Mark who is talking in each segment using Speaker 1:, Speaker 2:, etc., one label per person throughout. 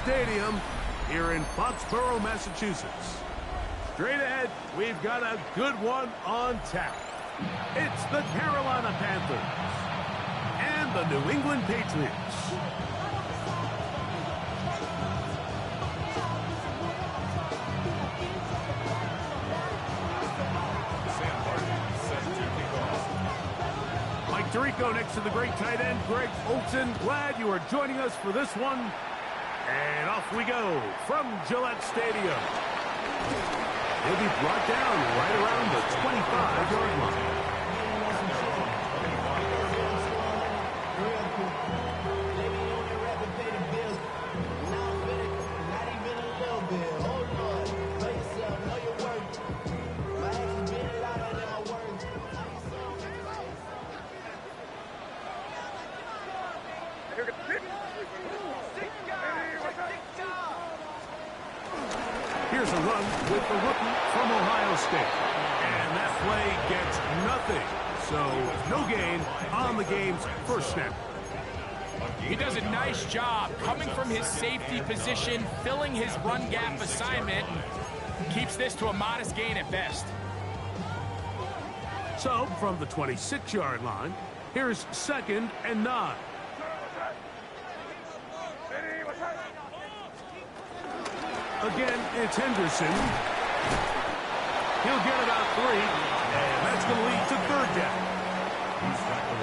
Speaker 1: Stadium here in Foxborough, Massachusetts. Straight ahead, we've got a good one on tap. It's the Carolina Panthers and the New England Patriots. Mike Tirico next to the great tight end, Greg Olsen. Glad you are joining us for this one. And off we go from Gillette Stadium. He'll be brought down right around the 25-yard line. Here's a run with the rookie from Ohio State. And that play gets nothing. So no gain on the game's first snap.
Speaker 2: He does a nice job coming from his safety position, filling his run gap assignment, and keeps this to a modest gain at best.
Speaker 1: So from the 26-yard line, here's 2nd and 9. Again, it's Henderson. He'll get about 3, and that's going to lead to 3rd down.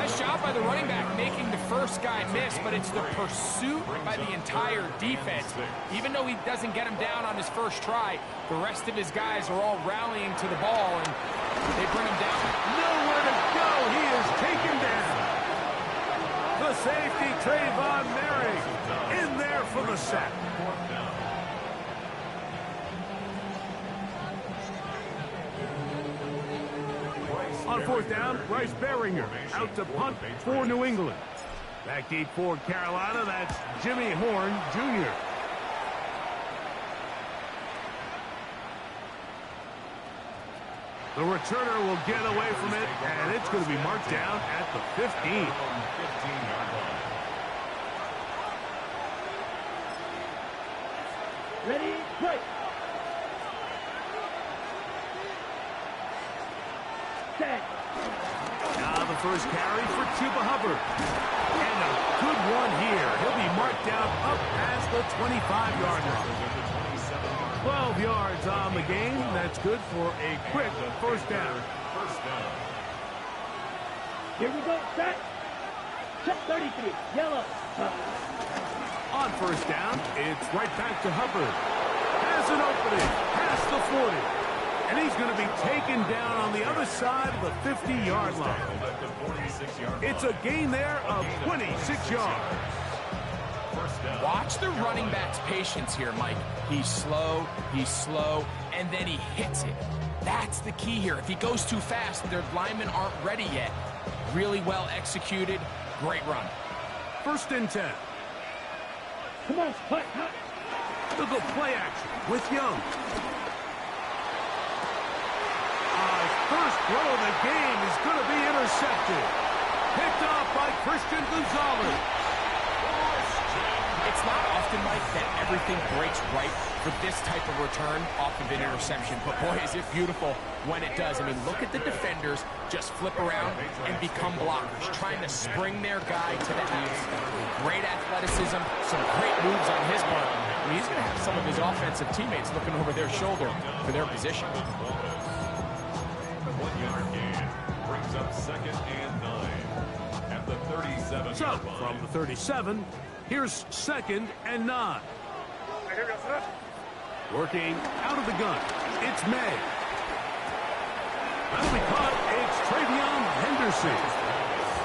Speaker 2: Nice job by the running back making the first guy miss, but it's the pursuit by the entire defense. Even though he doesn't get him down on his first try, the rest of his guys are all rallying to the ball, and they bring him down.
Speaker 1: Nowhere to go. He is taken down. The safety, Trayvon Merrick, in there for the sack. On 4th down, Bryce Beringer out to punt for New England. Back deep for Carolina, that's Jimmy Horn, Jr. The returner will get away from it, and it's going to be marked down at the 15.
Speaker 3: Ready, break.
Speaker 1: Now the first carry for Chuba Hubbard. And a good one here. He'll be marked down up past the 25-yard line. 12 yards on the game. That's good for a quick first down.
Speaker 3: Here we go, set. Check 33, yellow.
Speaker 1: On first down, it's right back to Hubbard. Has an opening, past the 40. And he's going to be taken down on the other side of the 50-yard line. It's a gain there of 26 yards.
Speaker 2: Watch the running back's patience here, Mike. He's slow, and then he hits it. That's the key here. If he goes too fast, their linemen aren't ready yet. Really well executed. Great run.
Speaker 1: 1st and 10.
Speaker 3: Come on, cut.
Speaker 1: They'll go play action with Young. First throw of the game is going to be intercepted. Picked off by Christian Gonzalez.
Speaker 2: It's not often, Mike, that everything breaks right for this type of return off of an interception. But, boy, is it beautiful when it does. I mean, look at the defenders just flip around and become blockers, trying to spring their guy to the house. Great athleticism, some great moves on his part. I mean, he's going to have some of his offensive teammates looking over their shoulder for their position.
Speaker 4: 1-yard gain brings up 2nd and 9 at the 37.
Speaker 1: So, from the 37, here's 2nd and 9. Working out of the gun, it's May. That'll be caught. It's Travion Henderson.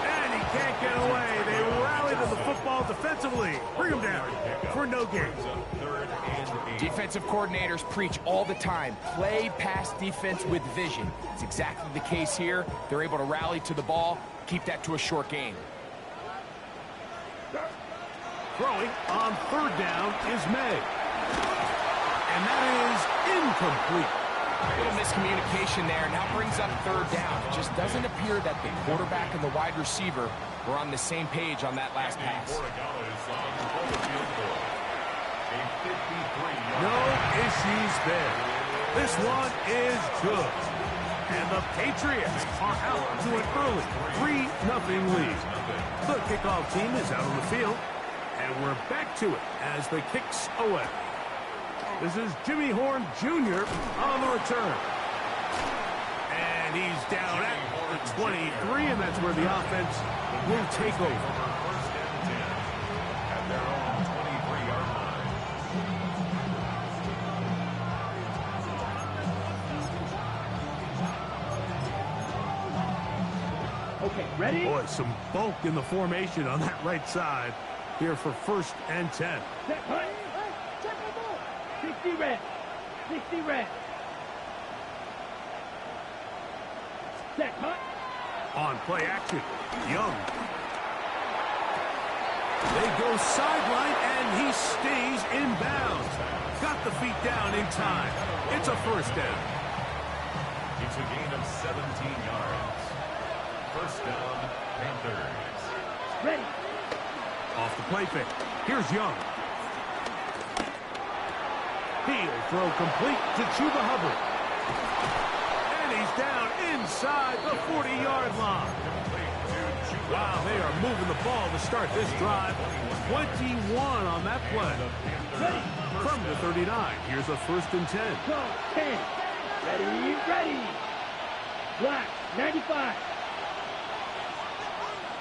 Speaker 1: And he can't get away. They rally to the football defensively. Bring him down for no gain.
Speaker 2: Defensive coordinators preach all the time, play pass defense with vision. It's exactly the case here. They're able to rally to the ball, keep that to a short gain.
Speaker 1: Throwing on 3rd down is May. And that is incomplete.
Speaker 2: A little miscommunication there. Now brings up 3rd down. It just doesn't appear that the quarterback and the wide receiver were on the same page on that last pass.
Speaker 1: No issues there. This one is good. And the Patriots are out to an early 3-0 lead. The kickoff team is out on the field. And we're back to it as the kicks away. This is Jimmy Horn Jr. on the return. And he's down at the 23, and that's where the offense will take over.
Speaker 4: First and 10 at their own 23-yard line.
Speaker 3: Okay, ready?
Speaker 1: Boy, some bulk in the formation on that right side here for first and 10.
Speaker 3: Set, cut. 60 red. 60 red. Set, cut.
Speaker 1: On play action, Young. They go sideline, and he stays in bounds. Got the feet down in time. It's a first down.
Speaker 4: It's a gain of 17 yards. First down, Panthers.
Speaker 3: Ready.
Speaker 1: Off the play fake. Here's Young. He'll throw complete to Chuba Hubbard. And he's down inside the 40-yard line. Wow, they are moving the ball to start this drive. 21 on that play.
Speaker 3: Ready.
Speaker 1: From the 39, here's a first and 10.
Speaker 3: Go. 10. Ready, ready. Black. 95.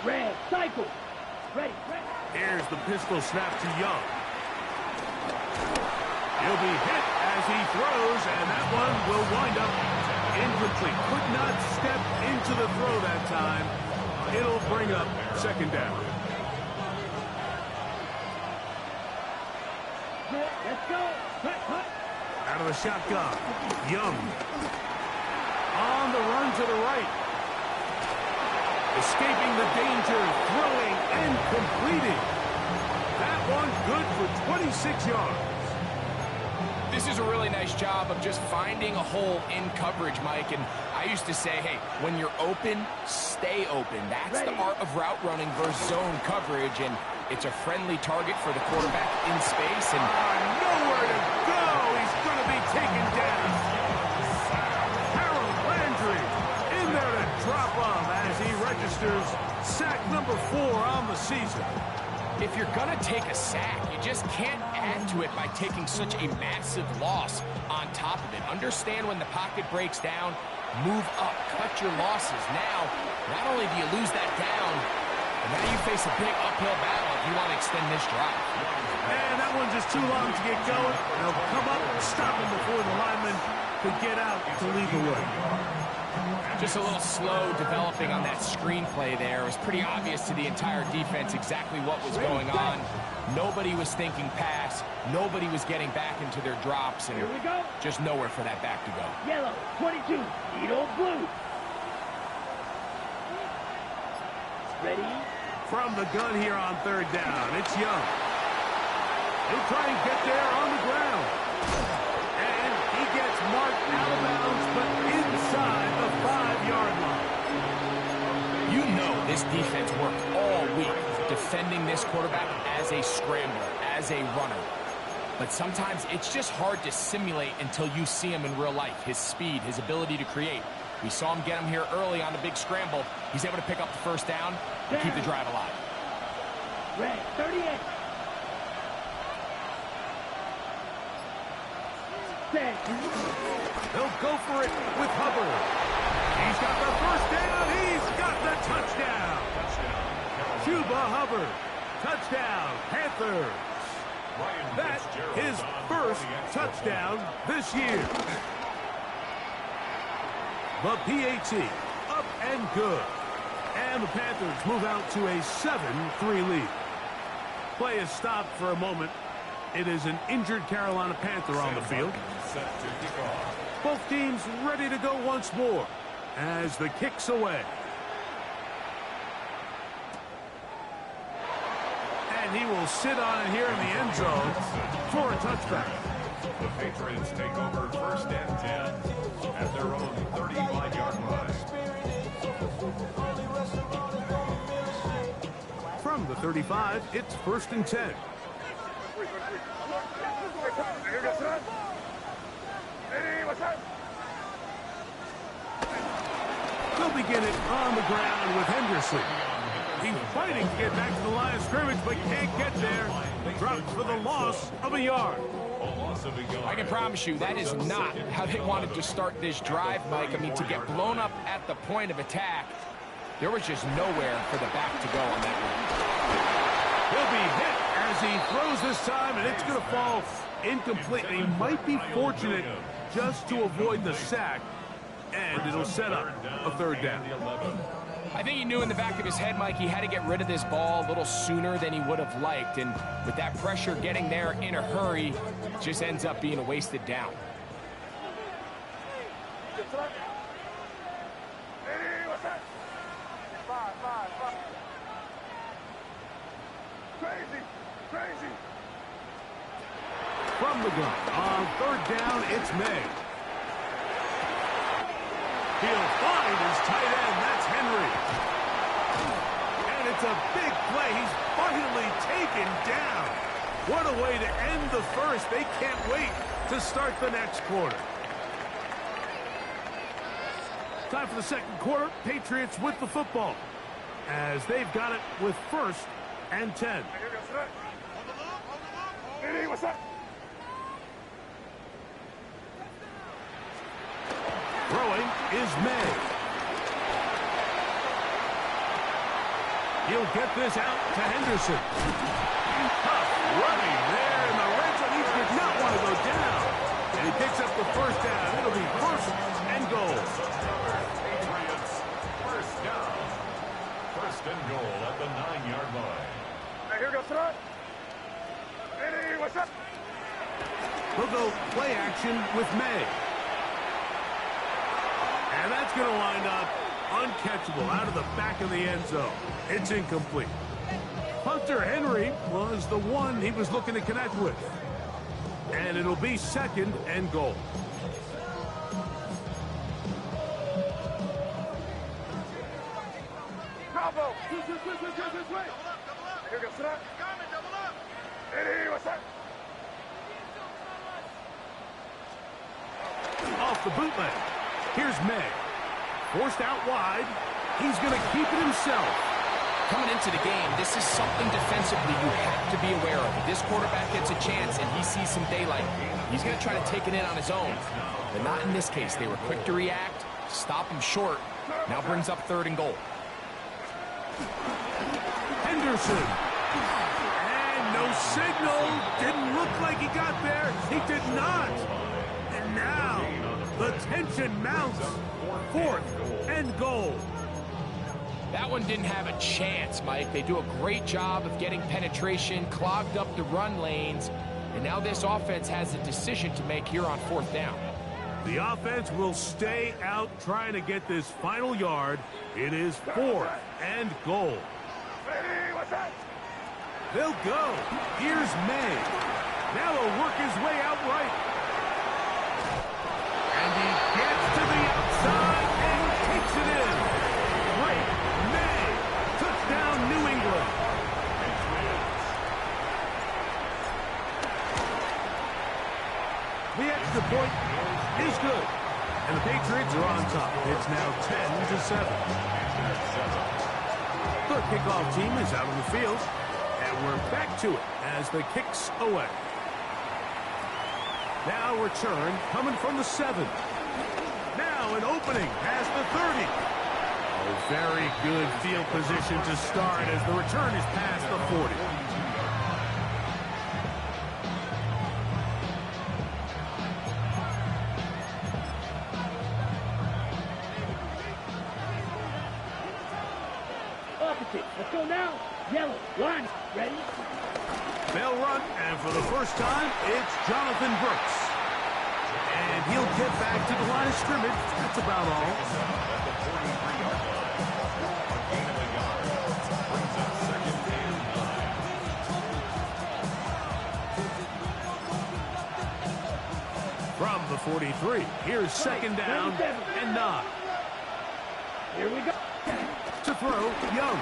Speaker 3: Red. Cycle. Ready, ready.
Speaker 1: Here's the pistol snap to Young. He'll be hit as he throws, and that one will wind up incomplete. Could not step into the throw that time. It'll bring up second down.
Speaker 3: Let's go. Cut, cut.
Speaker 1: Out of the shotgun, Young. On the run to the right. Escaping the danger, throwing and completing. That one good for 26 yards.
Speaker 2: This is a really nice job of just finding a hole in coverage, Mike. And I used to say, hey, when you're open, stay open. That's the art of route running versus zone coverage. And it's a friendly target for the quarterback in space. And
Speaker 1: nowhere to go. He's going to be taken down. Harold Landry in there to drop him as he registers sack number 4 on the season.
Speaker 2: if you're going to take a sack, you just can't add to it by taking such a massive loss on top of it. Understand when the pocket breaks down, move up, cut your losses. Now, not only do you lose that down, but now you face a big uphill battle if you want to extend this drive.
Speaker 1: And that one's just too long to get going. They'll come up and stop him before the lineman could get out to lead the way.
Speaker 2: Just a little slow developing on that screenplay there. It was pretty obvious to the entire defense exactly what was going on. Nobody was thinking pass. Nobody was getting back into their drops. And
Speaker 3: Here we go.
Speaker 2: just nowhere for that back to go.
Speaker 3: Yellow, 22, Edo blue. Ready?
Speaker 1: From the gun here on third down, it's Young. He'll try and get there on the ground. And he gets marked out of bounds, but inside the 5-yard line.
Speaker 2: You know this defense worked all week defending this quarterback as a scrambler, as a runner. But sometimes it's just hard to simulate until you see him in real life. His speed, his ability to create. We saw him get him here early on the big scramble. He's able to pick up the first down and keep the drive alive.
Speaker 3: Red, 38. Set.
Speaker 1: He'll go for it with Hubbard. He's got the first down. He's got the touchdown. Chuba Hubbard. Touchdown, Panthers. That's his first touchdown this year. The PAT up and good. And the Panthers move out to a 7-3 lead. Play is stopped for a moment. It is an injured Carolina Panther on the field. Both teams ready to go once more as the kick's away. And he will sit on it here in the end zone for a touchback.
Speaker 4: The Patriots take over first and 10 at their own 35-yard line.
Speaker 1: From the 35, it's first and 10. They'll begin it on the ground with Henderson. He's fighting to get back to the line of scrimmage, but can't get there. Dropped for the loss of a yard.
Speaker 2: I can promise you that is not how they wanted to start this drive, Mike. I mean, to get blown up at the point of attack, there was just nowhere for the back to go on that one.
Speaker 1: He'll be hit as he throws this time, and it's going to fall incomplete. He might be fortunate just to avoid the sack, and it'll set up a third down.
Speaker 2: I think he knew in the back of his head, Mike, he had to get rid of this ball a little sooner than he would have liked. And with that pressure getting there in a hurry, it just ends up being a wasted down.
Speaker 1: From the gun, on third down, it's May. He'll find his tight end. That's Henry. And it's a big play. He's finally taken down. What a way to end the first. They can't wait to start the next quarter. Time for the second quarter. Patriots with the football as they've got it with 1st and 10.
Speaker 3: What's up?
Speaker 1: Throwing is May. He'll get this out to Henderson. Tough running there in the red zone. He did not want to go down. And he picks up the first down. It'll be 1st and goal.
Speaker 4: Patriots, first down. 1st and goal at the 9-yard line.
Speaker 3: Here goes Trot. Hey, what's up?
Speaker 1: He'll go play action with May. And that's going to wind up uncatchable out of the back of the end zone. It's incomplete. Hunter Henry was the one he was looking to connect with. And it'll be 2nd and goal.
Speaker 3: Bravo! This way! Here goes Trot. Hey, what's up?
Speaker 1: Off the bootleg. Here's May. Forced out wide. He's going to keep it himself.
Speaker 2: Coming into the game, this is something defensively you have to be aware of. If this quarterback gets a chance and he sees some daylight, he's going to try to take it in on his own. But not in this case. They were quick to react, stop him short. Now brings up 3rd and goal.
Speaker 1: Henderson. And no signal. Didn't look like he got there. He did not. And now the tension mounts. 4th and goal.
Speaker 2: That one didn't have a chance, Mike. They do a great job of getting penetration, clogged up the run lanes, and now this offense has a decision to make here on 4th down.
Speaker 1: The offense will stay out trying to get this final yard. It is 4th and goal.
Speaker 3: Hey, what's up?
Speaker 1: They'll go. Here's May. Now he'll work his way out right. And he gets to the outside and takes it in. Great May. Touchdown, New England. The extra point is good. And the Patriots are on top. It's now 10-7. The kickoff team is out on the field. And we're back to it as the kick's away. Now return coming from the 7. Now an opening past the 30. Oh, very good field position to start as the return is past the 40.
Speaker 3: Opposite. Let's go now. Yellow. Line. Ready?
Speaker 1: They'll run, and for the first time, it's Jonathan Brooks. And he'll get back to the line of scrimmage. That's about all. From the 43, here's 2nd down and 9.
Speaker 3: Here we go.
Speaker 1: To throw, Young.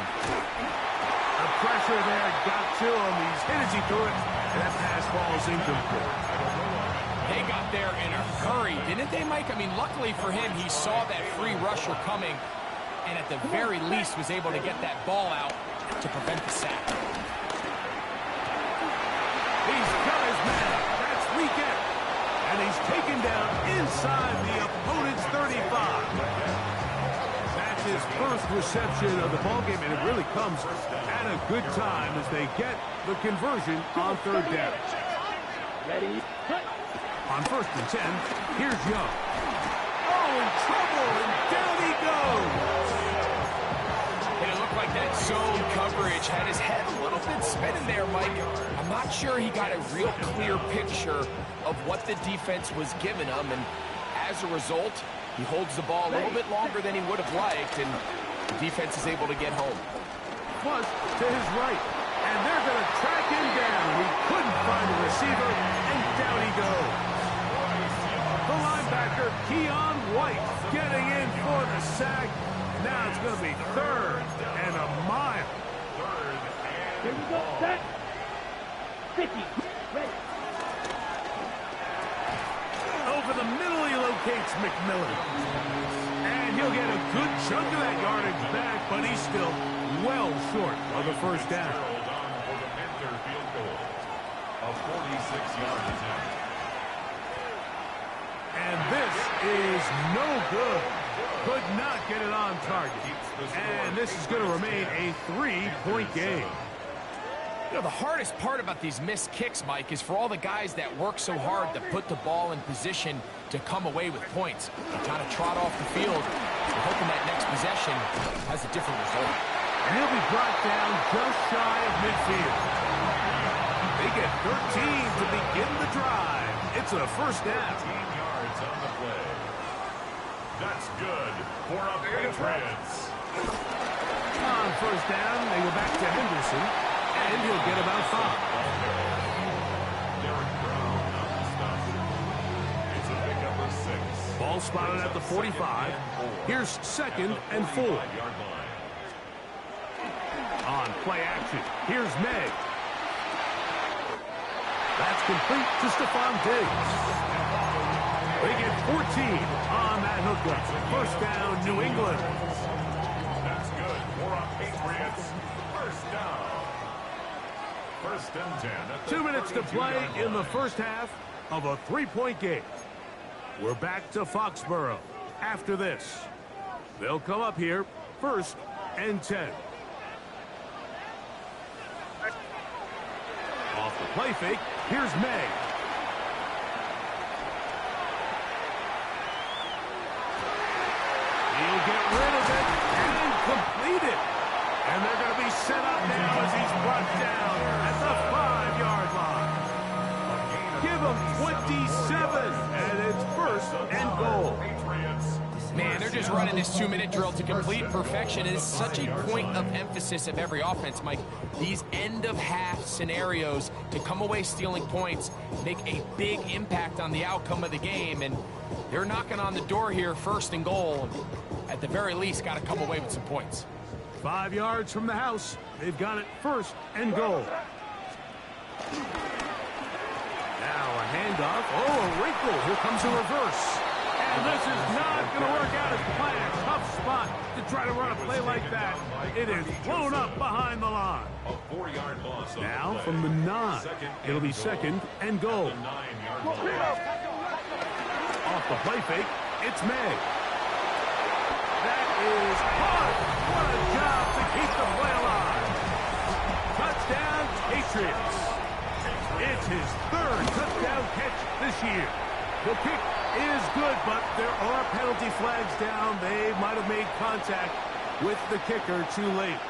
Speaker 1: The pressure there got to him. He's hit as he threw it, and that pass ball's incomplete.
Speaker 2: They got there in a hurry, didn't they, Mike? I mean, luckily for him, he saw that free rusher coming, and at the very least was able to get that ball out to prevent the sack.
Speaker 1: He's got his man. That's weekend. And he's taken down inside the opponent's 35. That's his first reception of the ballgame, and it really comes at a good time as they get the conversion on third down.
Speaker 3: Ready?
Speaker 1: On 1st and 10, here's Young. Oh, in trouble, and down he goes.
Speaker 2: And it looked like that zone coverage had his head a little bit spinning there, Mike. I'm not sure he got a real clear picture of what the defense was giving him, and as a result, he holds the ball a little bit longer than he would have liked, and the defense is able to get home.
Speaker 1: Plus, to his right, and they're going to track him down. He couldn't find the receiver, and down he goes. The linebacker, Keon White, getting in for the sack. Now it's going to be 3rd and a mile.
Speaker 3: Here we go. Set. 50. Ready.
Speaker 1: Over the middle, he locates McMillan. And he'll get a good chunk of that yardage back, but he's still well short of the first down.
Speaker 4: For the Panther field goal, a 46-yard attempt.
Speaker 1: And this is no good. Could not get it on target. And this is going to remain a 3-point game.
Speaker 2: You know, the hardest part about these missed kicks, Mike, is for all the guys that work so hard to put the ball in position to come away with points. They kind of trot off the field, hoping that next possession has a different result.
Speaker 1: And he'll be brought down just shy of midfield. They get 13 to begin the drive. It's a first down.
Speaker 4: 15 yards on the play. That's good for a Patriots.
Speaker 1: On first down, they go back to Henderson, and he'll get about 5.
Speaker 4: Derek Brown on the stop. It's a pickup of 6.
Speaker 1: Ball spotted at the 45. Here's 2nd and 4.
Speaker 4: 5-yard line.
Speaker 1: On play action, here's May. That's complete to Stephon Diggs. They get 14 on that hookup. First down, New England.
Speaker 4: That's good for a Patriots. First down. 1st and 10. At the
Speaker 1: 2 minutes to play
Speaker 4: 32-yard line.
Speaker 1: in the first half of a 3-point game. We're back to Foxborough after this. They'll come up here 1st and 10. Off the play fake, here's May. He'll get rid of it and complete it. And they're going to be set up now as he's brought down at the 5-yard line. Give him 27, and it's 1st and goal.
Speaker 4: Patriots.
Speaker 2: Man, they're just running this 2-minute drill to complete perfection. It is such a point of emphasis of every offense, Mike. These end-of-half scenarios to come away stealing points make a big impact on the outcome of the game, and they're knocking on the door here, 1st and goal. At the very least, got to come away with some points.
Speaker 1: 5 yards from the house. They've got it 1st and goal. Now a handoff. Oh, a wrinkle. Here comes a reverse. And this is not going to work out as planned. Tough spot to try to run a play like that. It is blown up behind the line.
Speaker 4: A 4-yard loss. on
Speaker 1: Now
Speaker 4: the play.
Speaker 1: from the 9. It'll be 2nd and goal.
Speaker 4: The 9-yard line.
Speaker 1: Off the play fake, it's May. That is caught. What a job to keep the play alive. Touchdown, Patriots. It's his 3rd touchdown catch this year. The kick is good, but there are penalty flags down. They might have made contact with the kicker too late.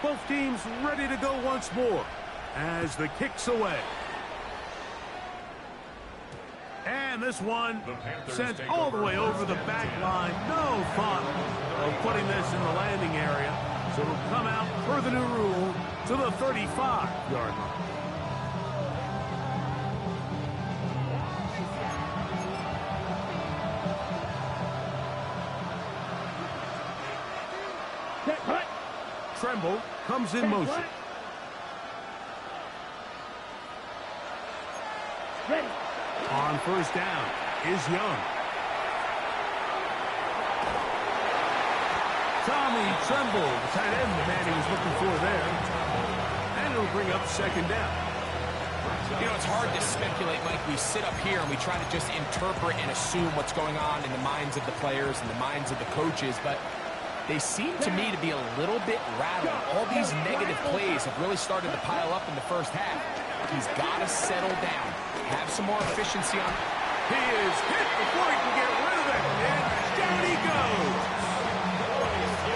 Speaker 1: Both teams ready to go once more as the kick's away. And this one sent all the way over the back line. No thought of putting this in the landing area. So it'll come out per the new rule to the 35-yard line. Tremble comes in motion.
Speaker 3: Ready.
Speaker 1: On first down is Young. Tommy Tremble, the tight end, the man he was looking for there. And it'll bring up second down.
Speaker 2: You know, it's hard to speculate, Mike. We sit up here and we try to just interpret and assume what's going on in the minds of the players and the minds of the coaches, but they seem to me to be a little bit rattled. All these negative plays have really started to pile up in the first half. He's got to settle down, have some more efficiency on.
Speaker 1: He is hit before he can get rid of it, and down he goes.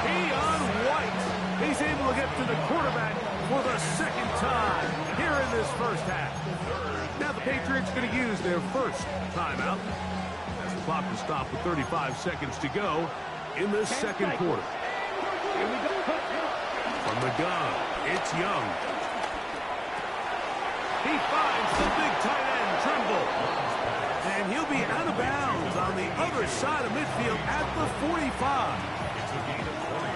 Speaker 1: Keon White. He's able to get to the quarterback for the second time here in this first half. Now the Patriots going to use their first timeout. As the clock will stop with 35 seconds to go in this second quarter. From the gun, it's Young. He finds the big tight end, Tremble. And he'll be out of bounds on the other side of midfield at the 45.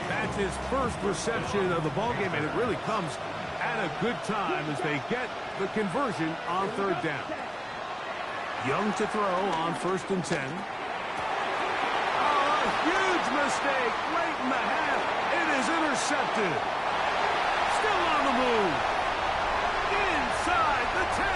Speaker 1: That's his first reception of the ballgame, and it really comes at a good time as they get the conversion on third down. Young to throw on first and 10. Oh, a huge mistake late in the half. It is intercepted. Still on the move. Inside the 10.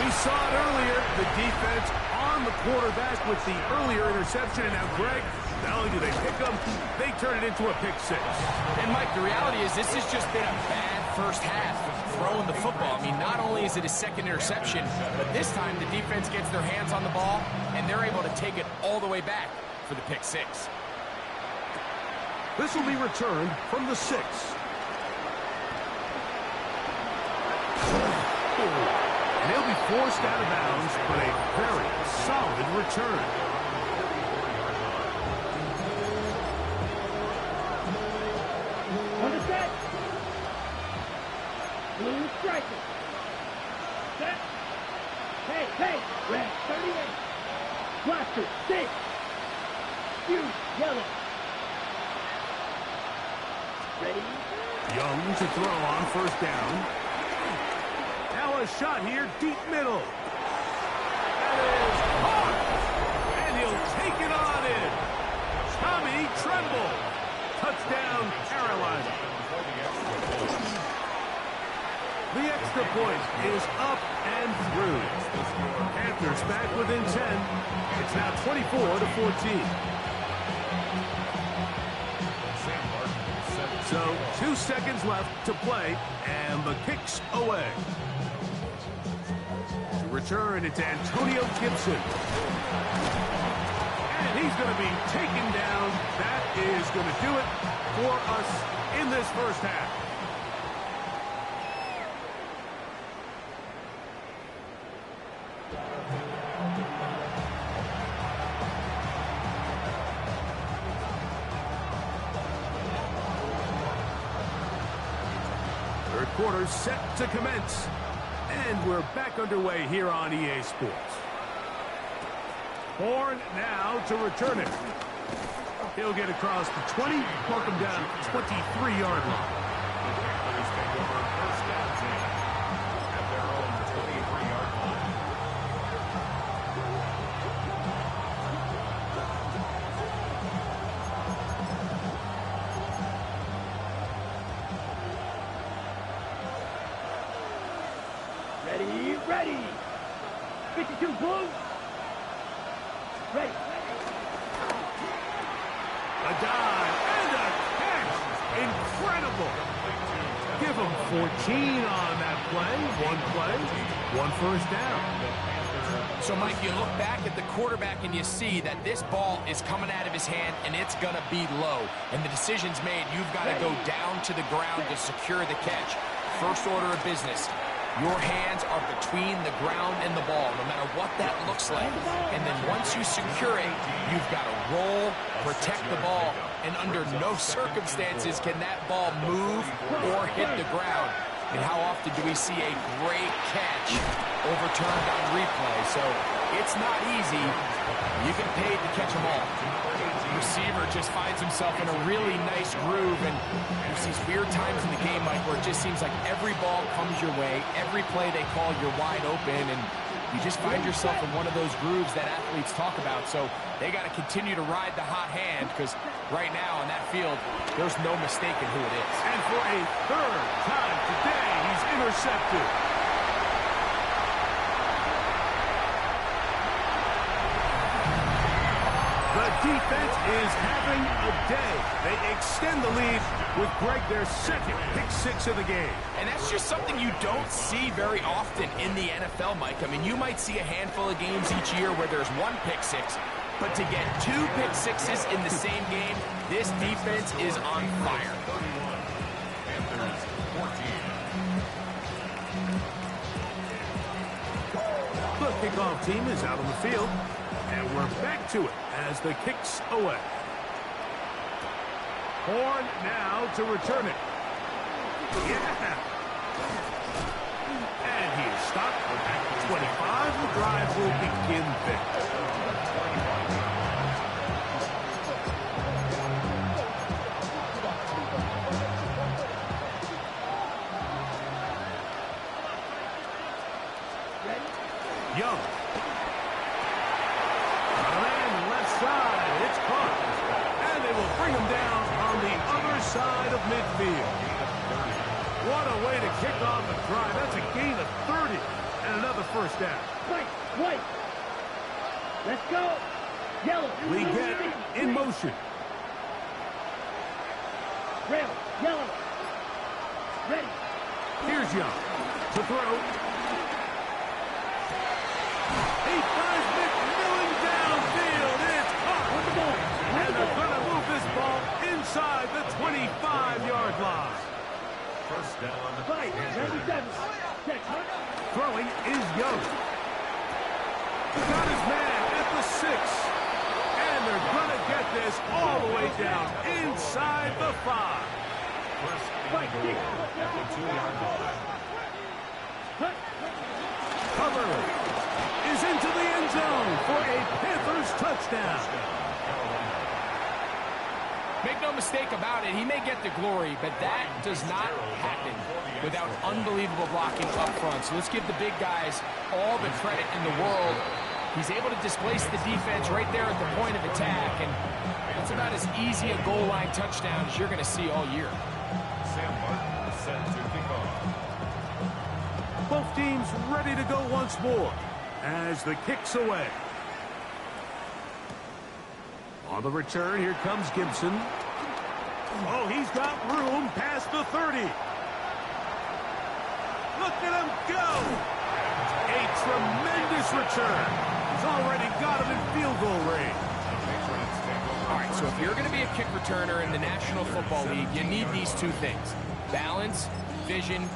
Speaker 1: We saw it earlier. The defense on the quarterback with the earlier interception. And now, Greg, not only do they pick them, they turn it into a pick six.
Speaker 2: And, Mike, the reality is this has just been a bad first half of throwing the football. I mean, not only is it a second interception, but this time the defense gets their hands on the ball, and they're able to take it all the way back for the pick six.
Speaker 1: This will be returned from the 6. And he'll be forced out of bounds, but a very solid return.
Speaker 3: On the set. Blue striker. Set. Hey, red 38. Blaster 6. Huge yellow. Ready?
Speaker 1: Young to throw on first down. Now a shot here, deep middle. That is caught. And he'll take it on in. Tommy Tremble. Touchdown, Carolina. The extra point is up and through. Panthers back within 10. It's now 24-14. So 2 seconds left to play, and the kick's away. To return, it's Antonio Gibson. And he's going to be taken down. That is going to do it for us in this first half. Third quarter set to commence. And we're back underway here on EA Sports. Horn now to return it. He'll get across the 20, mark him down 23-yard line.
Speaker 4: At their own 23-yard line.
Speaker 3: Ready. 52 Bulls. Ready.
Speaker 1: A dive and a catch. Incredible. Give him 14 on that play. One first down.
Speaker 2: So, Mike, you look back at the quarterback and you see that this ball is coming out of his hand and it's going to be low. And the decision's made. You've got to go down to the ground to secure the catch. First order of business. Your hands are between the ground and the ball, no matter what that looks like. And then once you secure it, you've got to roll, protect the ball, and under no circumstances can that ball move or hit the ground. And how often do we see a great catch overturned on replay? So it's not easy. You get paid to catch them all. receiver just finds himself in a really nice groove, and there's these weird times in the game, Mike, where it just seems like every ball comes your way, every play they call, you're wide open, and you just find yourself in one of those grooves that athletes talk about. So they got to continue to ride the hot hand, because right now on that field, there's no mistaking who it is.
Speaker 1: And for a third time today, he's intercepted. The defense is having a day. They extend the lead with Greg, their second pick six of the game.
Speaker 2: And that's just something you don't see very often in the NFL, Mike. I mean, you might see a handful of games each year where there's one pick six, but to get two pick sixes in the same game, this defense is on fire.
Speaker 4: Panthers 14.
Speaker 1: The kickoff team is out on the field, and we're back to it as the kick's away. Horn now to return it. Yeah. And he is stopped at the 25. The drive will begin there. Young. And left side. It's caught. And they will bring him down on the other side of midfield. What a way to kick off a drive. That's a gain of 30 and another first down.
Speaker 3: Wait. Let's go. Yellow.
Speaker 1: We get in motion.
Speaker 3: Red. Yellow. Ready.
Speaker 1: Here's Young to throw. He finds McMillan downfield. It's caught. And they're going to move this ball inside the 25-yard line.
Speaker 4: First down.
Speaker 3: Fight. 97.
Speaker 1: Throwing is Young. Got his man at the 6. And they're going to get this all the way down inside the 5.
Speaker 4: First and goal at the 2-yard line.
Speaker 1: Cover is into the end zone for a Panthers touchdown.
Speaker 2: Make no mistake about it, he may get the glory, but that does not happen without unbelievable blocking up front. So let's give the big guys all the credit in the world. He's able to displace the defense right there at the point of attack, and that's about as easy a goal line touchdown as you're going to see all year.
Speaker 4: Sam Martin set to kick off.
Speaker 1: Both teams ready to go once more as the kick's away. On the return, here comes Gibson. Oh, he's got room past the 30. Look at him go. A tremendous return. He's already got him in field goal range.
Speaker 2: All right, so if you're going to be a kick returner in the National Football League, you need these two things: balance, vision,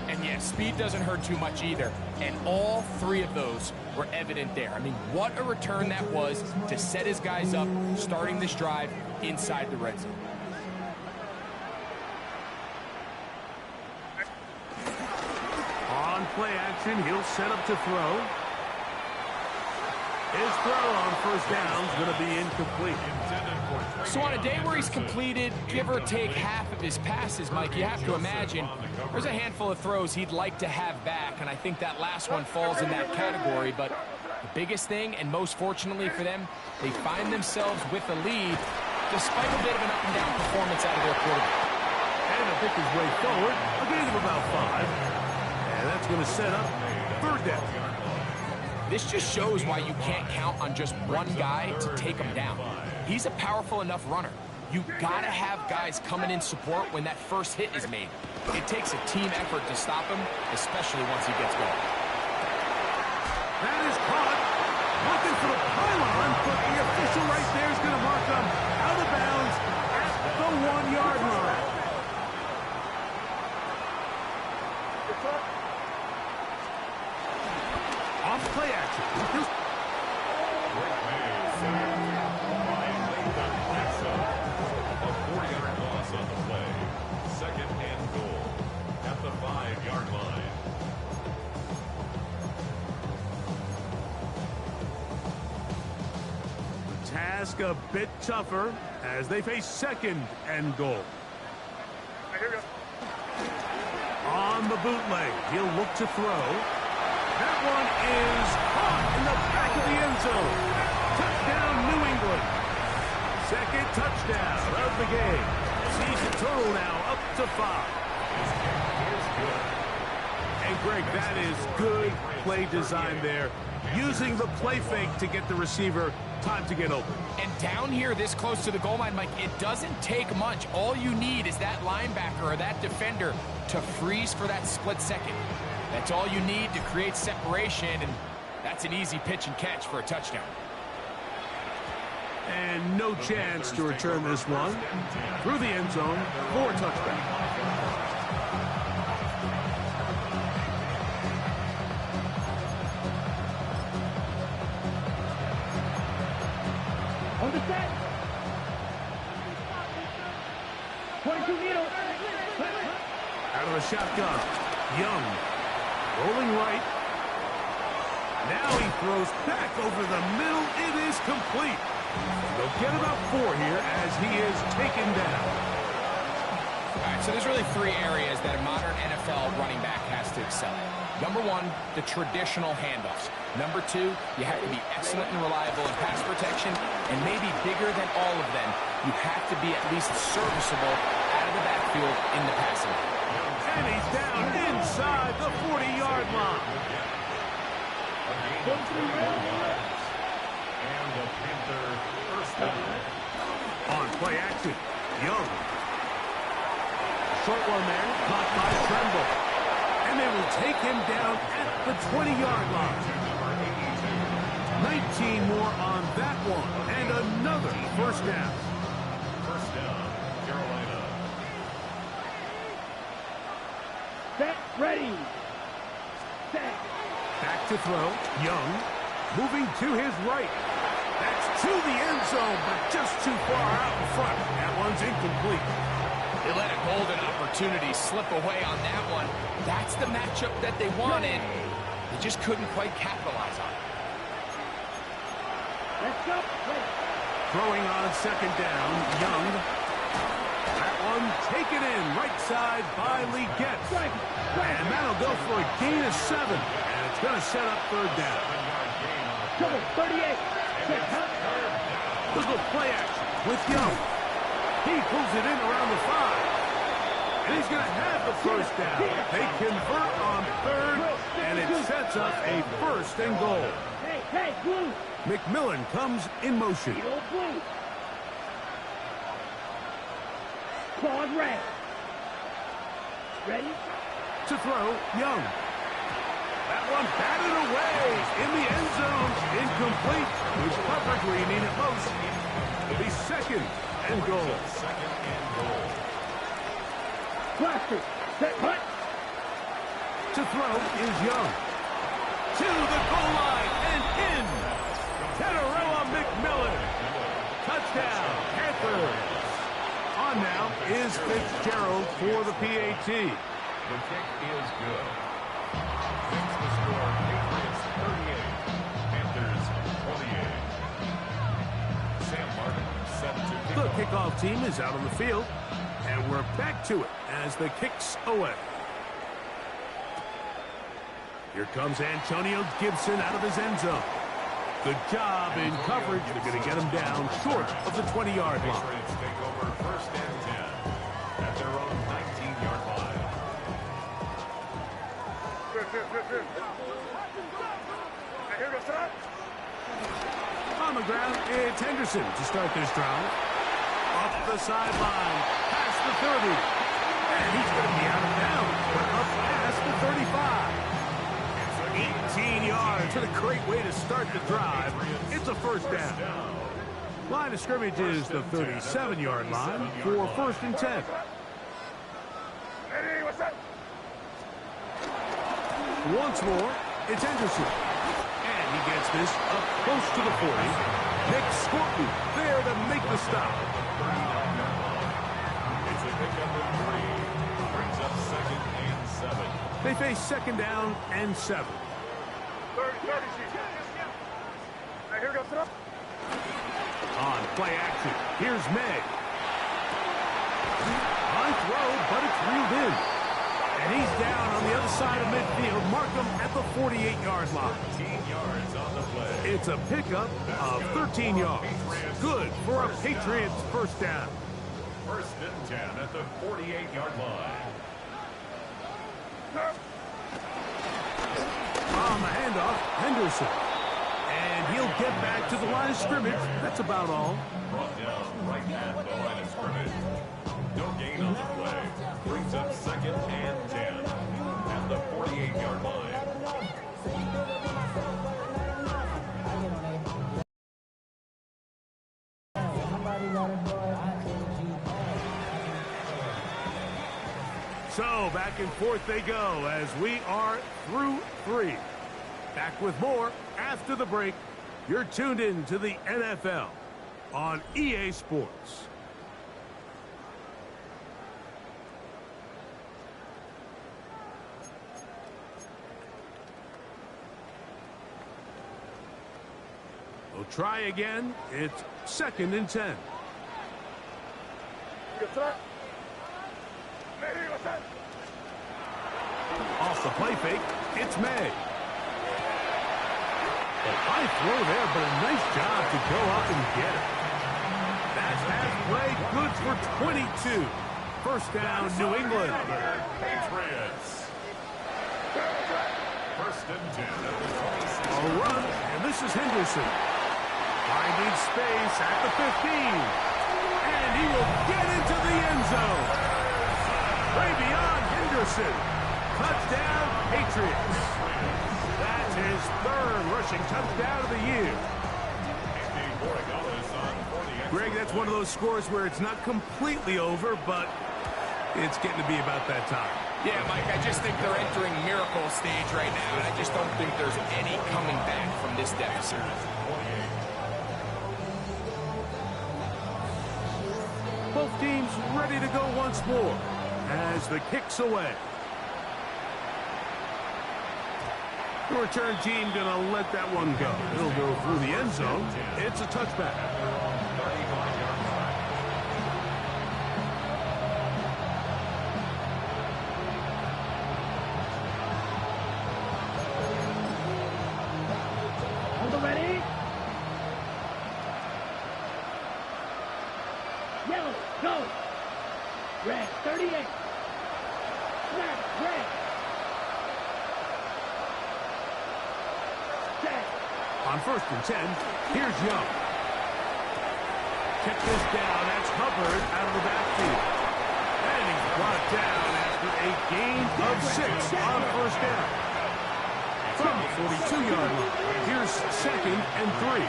Speaker 2: and yes, speed doesn't hurt too much either. And all three of those were evident there. I mean, what a return that was to set his guys up, starting this drive inside the red zone.
Speaker 1: On play action, he'll set up to throw. His throw on first down is going to be incomplete.
Speaker 2: So on a day where he's completed, give or take half of his passes, Mike, you have to imagine there's a handful of throws he'd like to have back, and I think that last one falls in that category. But the biggest thing, and most fortunately for them, they find themselves with a lead despite a bit of an up-and-down performance out of their quarterback.
Speaker 1: And to pick his way forward, a gain of about 5. And that's going to set up third down.
Speaker 2: This just shows why you can't count on just one guy to take him down. He's a powerful enough runner. You gotta have guys coming in support when that first hit is made. It takes a team effort to stop him, especially once he gets going.
Speaker 1: That is caught. Looking for the pylon, but the official right there is going to mark him out of bounds at the 1-yard line. Off play action.
Speaker 4: A 4-yard loss on the play. Second and goal at the 5-yard line.
Speaker 1: The task task a bit tougher as they face second and goal. On the bootleg, he'll look to throw. That one is caught in the back of the end zone. Touchdown, New England. Second touchdown of the game. Season total now up to 5. And Greg, that is good play design there. Using the play fake to get the receiver time to get open.
Speaker 2: And down here this close to the goal line, Mike, it doesn't take much. All you need is that linebacker or that defender to freeze for that split second. That's all you need to create separation, and that's an easy pitch and catch for a touchdown.
Speaker 1: And no chance to return this one. Through the end zone for a touchdown.
Speaker 3: On the set. 22 needle.
Speaker 1: Out of the shotgun. Young. Rolling right. Now he throws back over the middle. It is complete. They'll get about 4 here as he is taken down.
Speaker 2: All right, so there's really 3 areas that a modern NFL running back has to excel at. Number 1, the traditional handoffs. Number 2, you have to be excellent and reliable in pass protection, and maybe bigger than all of them, you have to be at least serviceable out of the backfield in the passing game.
Speaker 1: And he's down inside the 40-yard line.
Speaker 4: And the Panther first down.
Speaker 1: On play action, Young. Short one there, caught by Tremble. And they will take him down at the 20-yard line. 19 more on that one, and another first down.
Speaker 4: First down, Carolina.
Speaker 3: Set, ready. Set.
Speaker 1: Back to throw, Young. Moving to his right. That's to the end zone, but just too far out in front. That one's incomplete.
Speaker 2: They let a golden opportunity slip away on that one. That's the matchup that they wanted. They just couldn't quite capitalize on it.
Speaker 3: Let's go. Wait.
Speaker 1: Throwing on second down, Young. That one taken in, right side by Lee Getz. And that'll go for a gain of 7. And it's going to set up third down.
Speaker 3: Cover, 38.
Speaker 1: Look at play action with Young. He pulls it in around the 5. And he's going to have the first down. They convert on third, and it sets up a first and goal.
Speaker 3: Hey, blue.
Speaker 1: McMillan comes in motion.
Speaker 3: Blue. Claude red. Ready?
Speaker 1: To throw, Young. That one batted away in the end zone. Incomplete. With coverage where you need it most. It'll be second and goal.
Speaker 4: Second and goal.
Speaker 3: Blaster. Set, cut.
Speaker 1: To throw is Young. To the goal line and in. Teteroa McMillan. Touchdown, Panthers. On now is Fitzgerald for the PAT.
Speaker 4: The kick is good. Makes the score Patriots 38, Panthers 28. Sam Martin set to kick
Speaker 1: The
Speaker 4: off.
Speaker 1: kickoff team is out on the field, and we're back to it as the kick's away. Here comes Antonio Gibson out of his end zone. Good job in coverage. They're going to get him down short of the 20-yard line.
Speaker 4: Patriots take over first and 10 at their own 19-yard line.
Speaker 1: On the ground, it's Henderson to start this drive. Off the sideline, past the 30. And he's going to be out of bounds, but up past the 35. 18 yards. What a great way to start the drive. It's a first down. Line of scrimmage is the 37-yard line for first and 10.
Speaker 3: Ready, what's up?
Speaker 1: Once more, it's Henderson. And he gets this up close to the 40. Nick Scorton there to make the stop.
Speaker 4: It's a pickup of 3. Brings up second and 7.
Speaker 1: They face second down and 7.
Speaker 3: 30, here goes up.
Speaker 1: On play action. Here's May. High throw, but it's reeled in. And he's down on the other side of midfield. Mark him at the 48-yard line.
Speaker 4: 15 yards on the play.
Speaker 1: It's a pickup of 13 yards. Good for a Patriots first down.
Speaker 4: First and 10 at the 48-yard line.
Speaker 1: On the handoff, Henderson. And he'll get back to the line of scrimmage. That's about all.
Speaker 4: Brought down right at the line of scrimmage. No gain on the play. Brings up second and 10 at the 48-yard line.
Speaker 1: So back and forth they go as we are through 3. Back with more after the break. You're tuned in to the NFL on EA Sports. We'll try again. It's second and 10. Off the play fake, it's May. A high throw there, but a nice job to go up and get it. That pass play, good for 22. First down, New England.
Speaker 4: Patriots. First and 10 at the 26.
Speaker 1: A run, and this is Henderson. Finding space at the 15. And he will get into the end zone. Way beyond Henderson. Touchdown, Patriots. That's his third rushing touchdown of the year. Greg, that's one of those scores where it's not completely over, but it's getting to be about that time.
Speaker 2: Yeah, Mike, I just think they're entering miracle stage right now, and I just don't think there's any coming back from this deficit.
Speaker 1: Both teams ready to go once more as the kick's away. The return team going to let that one go. It'll go through the end zone. It's a touchback.
Speaker 3: Ready? Yellow, go. Red, 38. Snap, red. Set.
Speaker 1: On first and 10, here's Young. Check this down. That's Hubbard out of the backfield. And he's brought down after a gain of 6 on first down. From the 42-yard line, here's second and 3.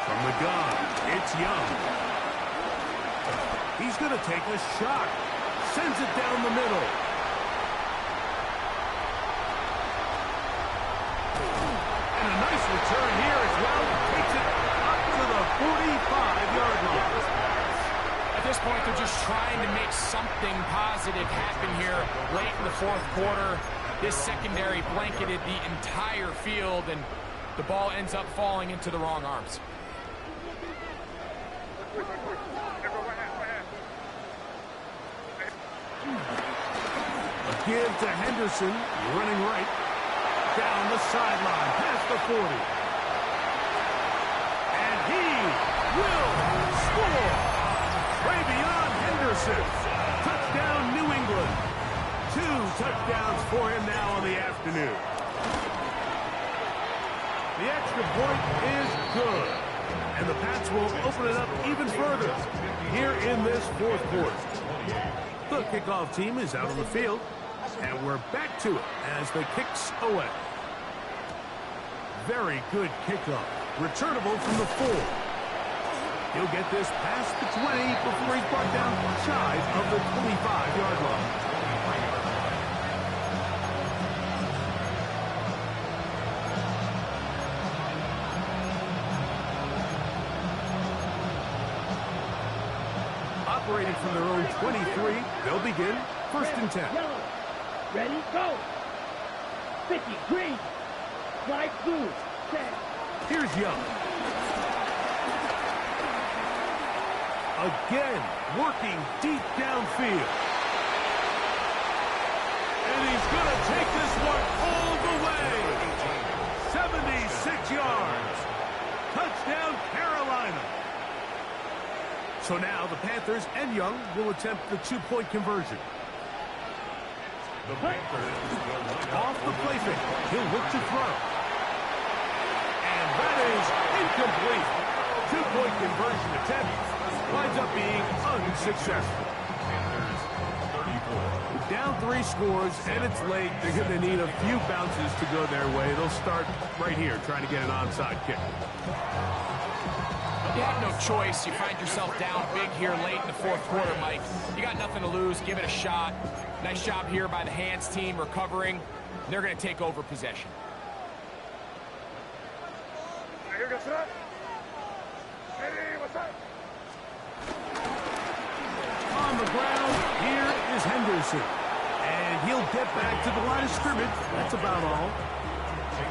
Speaker 1: From the gun, it's Young. He's going to take a shot. Sends it down the middle. And a nice return here as well. Takes it up to the 45-yard line.
Speaker 2: At this point, they're just trying to make something positive happen here late in the fourth quarter. This secondary blanketed the entire field, and the ball ends up falling into the wrong arms.
Speaker 1: A give to Henderson, running right. Down the sideline, past the 40. And he will score. Way beyond Henderson. Touchdown, New England. 2 touchdowns for him now on the afternoon. The extra point is good. And the Pats will open it up even further here in this fourth quarter. The kickoff team is out on the field. And we're back to it as the kick's away. Very good kickoff. Returnable from the 4. He'll get this past the 20 before he's brought down shy of the 25-yard line. Operating from their own 23, they'll begin first and 10.
Speaker 3: Yellow. Ready, go. 50, green. White, blue. Set.
Speaker 1: Here's Young. Again, working deep downfield. And he's going to take this one all the way. 76 yards. Touchdown, Carolina. So now the Panthers and Young will attempt the two-point conversion.
Speaker 4: The Panthers will line up
Speaker 1: Off the play fake. He'll look to throw. And that is incomplete. Two-point conversion attempt winds up being unsuccessful.
Speaker 4: Panthers 34.
Speaker 1: Down 3 scores, and it's late. They're going to need a few bounces to go their way. They'll start right here trying to get an onside kick.
Speaker 2: You have no choice. You find yourself down big here late in the fourth quarter, Mike. You got nothing to lose. Give it a shot. Nice job here by the hands team recovering. They're going to take over possession.
Speaker 3: Here goes that. Hey, what's up?
Speaker 1: On the ground, here is Henderson. And he'll get back to the line of scrimmage. That's about all.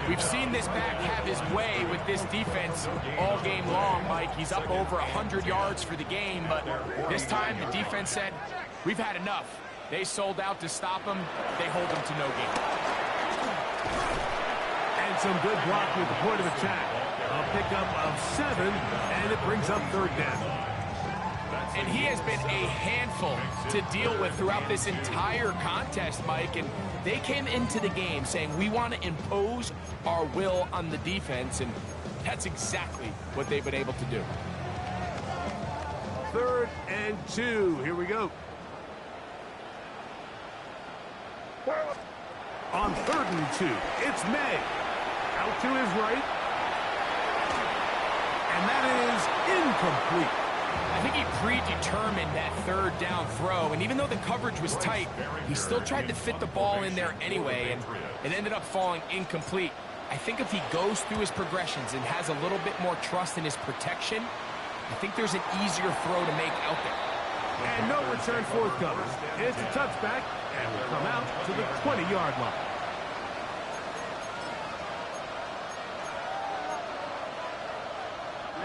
Speaker 2: We've seen this back have his way with this defense all game long, Mike. He's up over 100 yards for the game, but this time the defense said, we've had enough. They sold out to stop him. They hold him to no gain.
Speaker 1: And some good blocking at the point of attack. A pickup of 7, and it brings up third down.
Speaker 2: And he has been a handful to deal with throughout this entire contest, Mike. And they came into the game saying, we want to impose our will on the defense. And that's exactly what they've been able to do.
Speaker 1: 3rd and 2. Here we go. On 3rd and 2, it's May. Out to his right. And that is incomplete.
Speaker 2: I think he predetermined that third down throw, and even though the coverage was tight, he still tried to fit the ball in there anyway, and it ended up falling incomplete. I think if he goes through his progressions and has a little bit more trust in his protection, I think there's an easier throw to make out there.
Speaker 1: And no return forthcoming. It's a touchback, and will come out to the 20-yard line.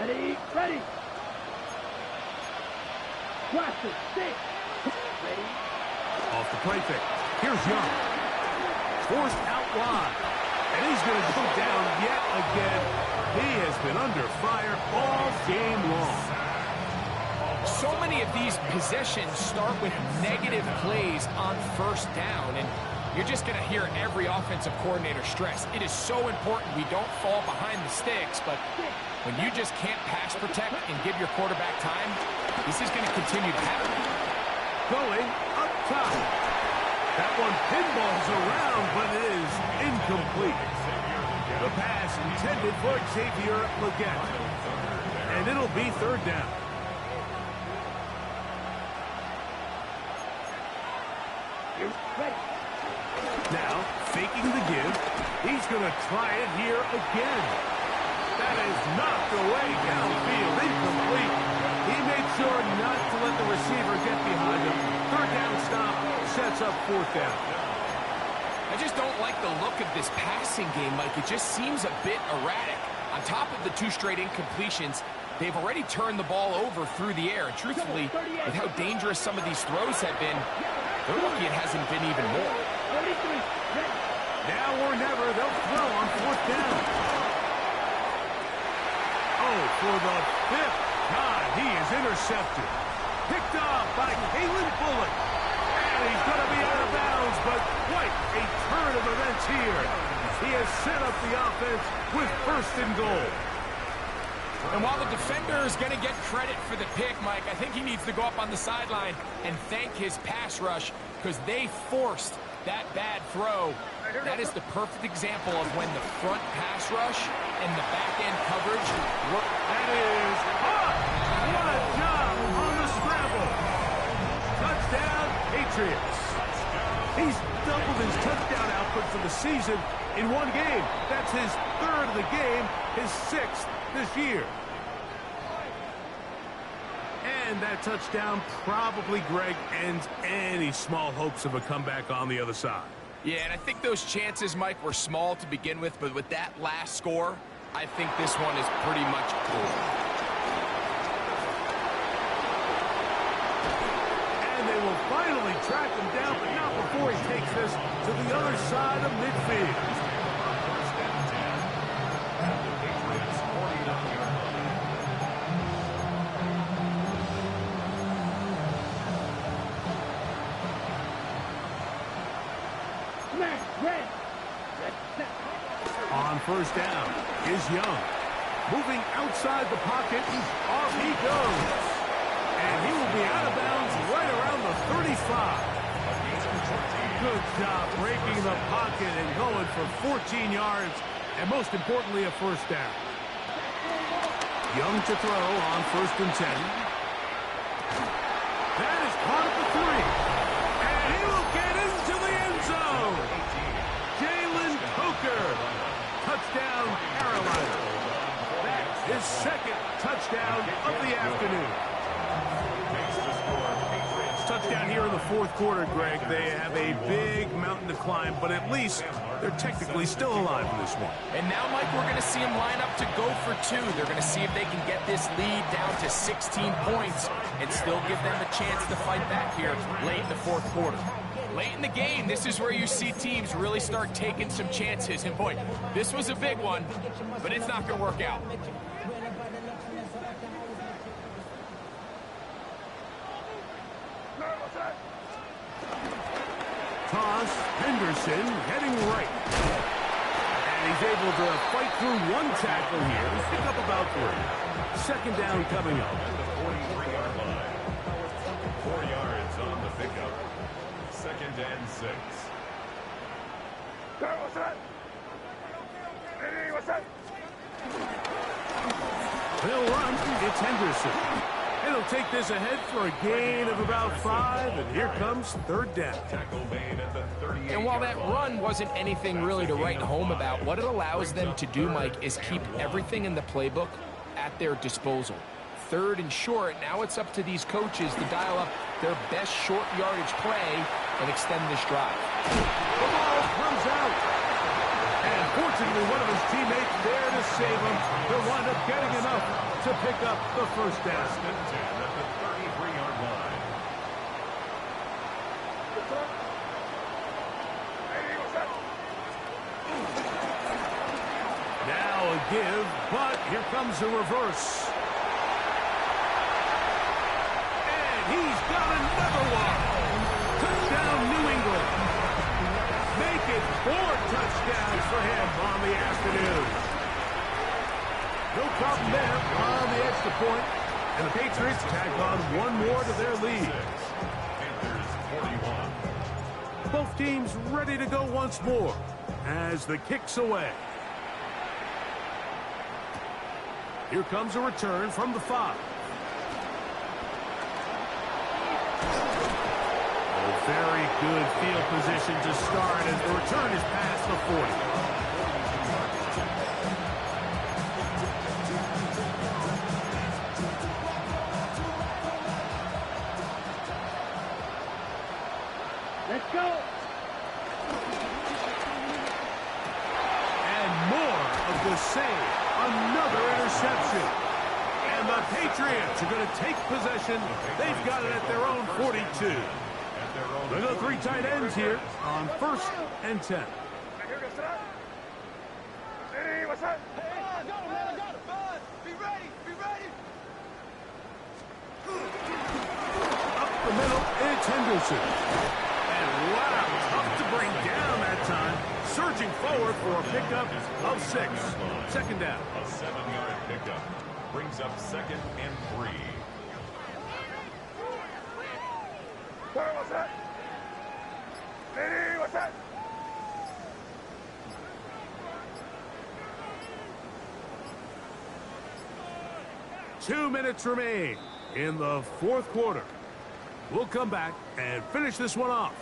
Speaker 3: Ready, ready. Watch it, stick. Ready.
Speaker 1: Off the play fake. Here's Young. Forced out wide. And he's going to go down yet again. He has been under fire all game long.
Speaker 2: So many of these possessions start with negative plays on first down, and you're just going to hear every offensive coordinator stress. It is so important we don't fall behind the sticks, but when you just can't pass protect and give your quarterback time, this is going to continue to happen.
Speaker 1: Going up top. That one pinballs around, but it is incomplete. The pass intended for Xavier Legette. And it'll be third down. Now, faking the give. He's going to try it here again. That is knocked away downfield, incomplete. He made sure not to let the receiver get behind him. Third down stop sets up fourth down.
Speaker 2: I just don't like the look of this passing game, Mike. It just seems a bit erratic. On top of the 2 straight incompletions, they've already turned the ball over through the air. And truthfully, with how dangerous some of these throws have been, they're lucky it hasn't been even more.
Speaker 1: Now or never, they'll throw on fourth down. Oh, for the 5th time, he is intercepted. Picked off by Kalen Bullock. And he's going to be out of bounds, but quite a turn of events here. He has set up the offense with 1st and goal.
Speaker 2: And while the defender is going to get credit for the pick, Mike, I think he needs to go up on the sideline and thank his pass rush because they forced that bad throw. That is the perfect example of when the front pass rush and the back-end coverage work.
Speaker 1: That is hot. What a job on the scramble. Touchdown, Patriots. He's doubled his touchdown output for the season in one game. That's his 3rd of the game, his 6th this year. And that touchdown probably, Greg, ends any small hopes of a comeback on the other side.
Speaker 2: Yeah, and I think those chances, Mike, were small to begin with, but with that last score, I think this one is pretty much over.
Speaker 1: finally track him down, but not before he takes this to the other side of midfield.
Speaker 4: First and 10 at the Patriots' 49-yard line.
Speaker 1: On first down is Young. Moving outside the pocket, off he goes. And he will be out of bounds right around the 35. Good job breaking the pocket and going for 14 yards, and most importantly, a first down. Young to throw on first and 10. That is caught at the 3. And he will get into the end zone. Jalen Coker. Touchdown, Carolina. That's his second touchdown of the afternoon. Touchdown here in the fourth quarter, Greg. They have a big mountain to climb, but at least they're technically still alive in this one.
Speaker 2: And now, Mike, we're going to see them line up to go for 2. They're going to see if they can get this lead down to 16 points and still give them a chance to fight back here late in the fourth quarter. Late in the game, this is where you see teams really start taking some chances. And, boy, this was a big one, but it's not going to work out.
Speaker 1: Toss, Henderson heading right. And he's able to fight through one tackle here and pick up about 3. Second down coming up.
Speaker 4: At the 43-yard line. 4 yards on the pickup. Second and 6.
Speaker 1: They'll run. It's Henderson. And he'll take this ahead for a gain of about 5, and here comes third down.
Speaker 4: Tackle made at the 38.
Speaker 2: And while that run wasn't anything really to write home about, what it allows them to do, Mike, is keep everything in the playbook at their disposal. Third and short, now it's up to these coaches to dial up their best short yardage play and extend this drive.
Speaker 1: The ball comes out. And fortunately, one of his teammates there to save him. He'll wind up getting enough to pick up the first down.
Speaker 4: First and 10 at the 33-yard line.
Speaker 1: Now a give, but here comes a reverse. And he's got another one. Touchdown, New England. Make it 4 touchdowns for him on the afternoon. No problem there on the extra point. And the Patriots tag on one more to their lead.
Speaker 4: Panthers 41.
Speaker 1: Both teams ready to go once more as the kick's away. Here comes a return from the 5. Very good field position to start as the return is past the 40.
Speaker 3: Let's go.
Speaker 1: And more of the same. Another interception. And the Patriots are going to take possession. They've got it at their own 42. They go 3 tight ends here on first and 10. Up the middle, it's Henderson. And wow, tough to bring down that time. Surging forward for a pickup of 6. Second down.
Speaker 4: A 7-yard pickup brings up second and 3.
Speaker 3: What's that? Hey, what's that?
Speaker 1: 2 minutes remain in the fourth quarter. We'll come back and finish this one off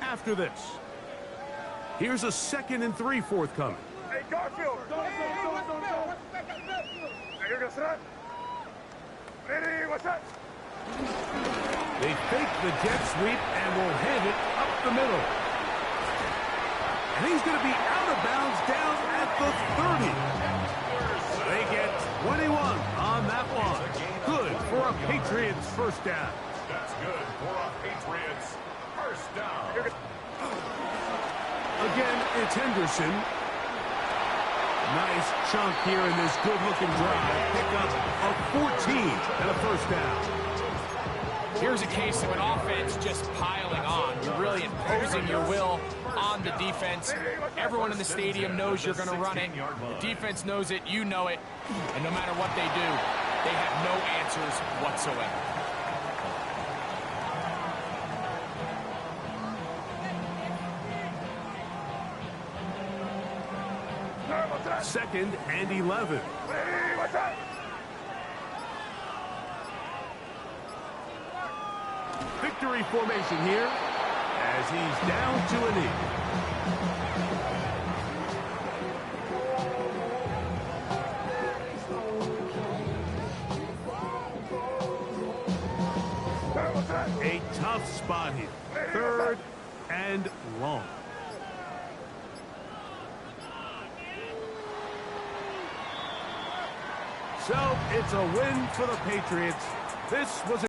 Speaker 1: after this. Here's a 2nd and 3 forthcoming.
Speaker 3: Hey, Garfield. Hey, you're gonna sit. Hey, what's that?
Speaker 1: They fake the jet sweep and will hand it up the middle. And he's going to be out of bounds down at the 30. They get 21 on that one. Good for a Patriots first down.
Speaker 4: That's good for a Patriots first down.
Speaker 1: Again, it's Henderson. Nice chunk here in this good-looking drive. Pick up of 14 and a first down.
Speaker 2: Here's a case of an offense just piling on. You're really imposing your will on the defense. Everyone in the stadium knows you're going to run it. The defense knows it, you know it. And no matter what they do, they have no answers whatsoever.
Speaker 1: Second and 11. Victory formation here as he's down to a knee. A tough spot here. Third and long. So it's a win for the Patriots. This was